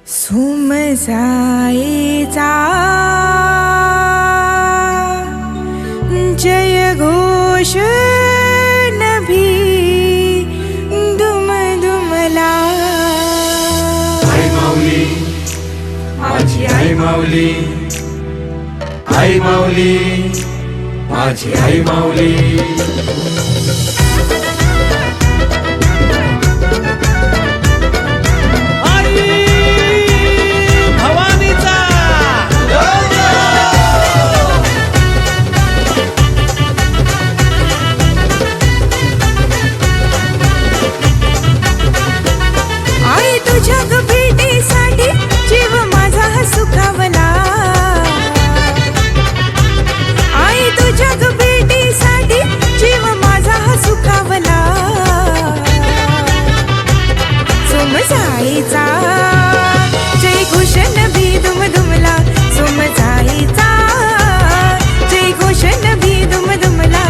सुमसायेचा जय घोष नभी दुम दुमला। आई माऊली माझी आई माऊली, आई माऊली माझी आई माऊली। जय घोष नभी दुम दुमला, सोमसाईचा जय घोष नभी दुम दुमला।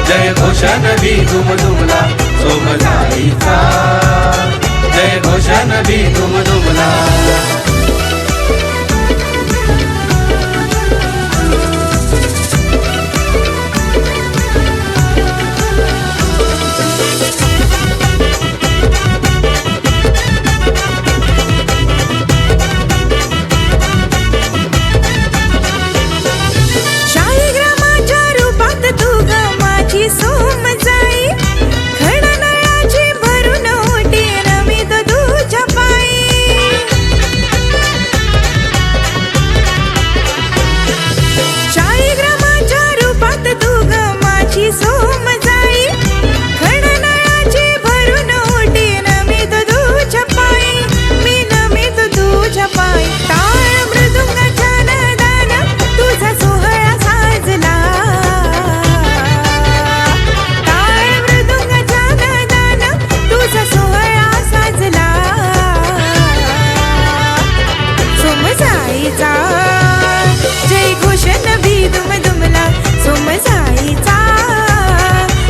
जय घोष नभी दुम दुमला, सोमसाईचा जय घोष नभी दुम दुमला। जय घोष नभी दुम दुमला, सोमसाईचा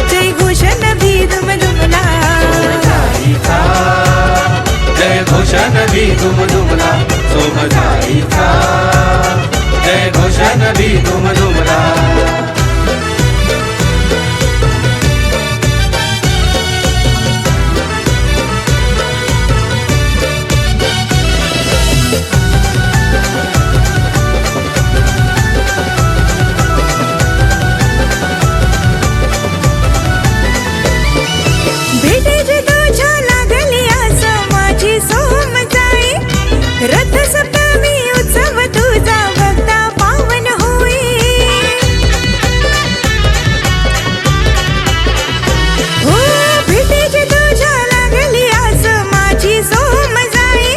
जय घोष नभी दुम दुमला। जय घोष नभी दुम दुमला, सोमसाईचा जय घोष नभी दुम दुमला। रथ सप्तमी उत्सव तुझा भक्ता पावन होई, हो भेटीची तुझ्या लागली आस माझी सोमसाई।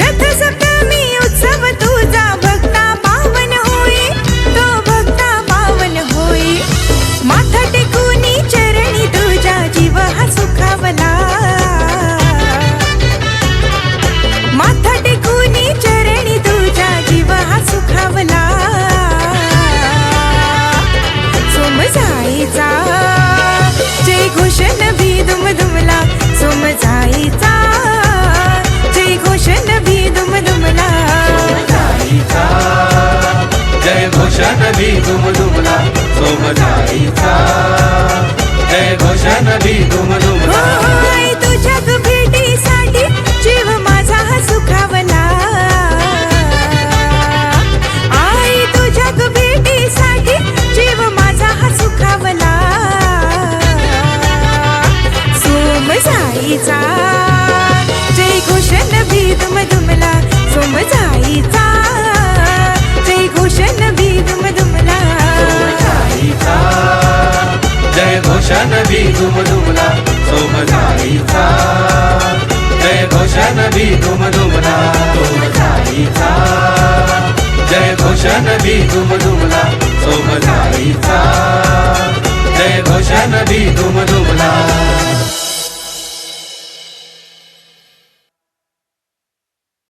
रथ सप्तमी उत्सव तुझा भक्ता पावन होई, तो भक्ता पावन होई। माथा टेकुनी चरणी तुझ्या जीव हा सुखावला, माथा टेकुनी चरणी तुझ्या जीव हा सुखावला। सोमसाईचा जय घोष नभी दुम दुमला, सोमसाईचा जय घोष नभी दुम दुमला। जय घोष नभी दुम दुमला, सोमसाईचा जय घोष नभी दुम दुमला। तुझ्या भेटीसाठी जीव माझा हा सुखावला, आई तुझ्या भेटीसाठी जीव माझा हा सुखावला। सोमसाईचा जय घोष नभी दुम दुमला, सोमसाईचा जय घोष नभी दुम दुमला। जय घोष नभी दुम दुमला, सोमसाईचा जय घोष नभी दुम दुमला। जय घोष नभी दुम दुमला, सोमसाईचा जय घोष नभी दुम दुमला।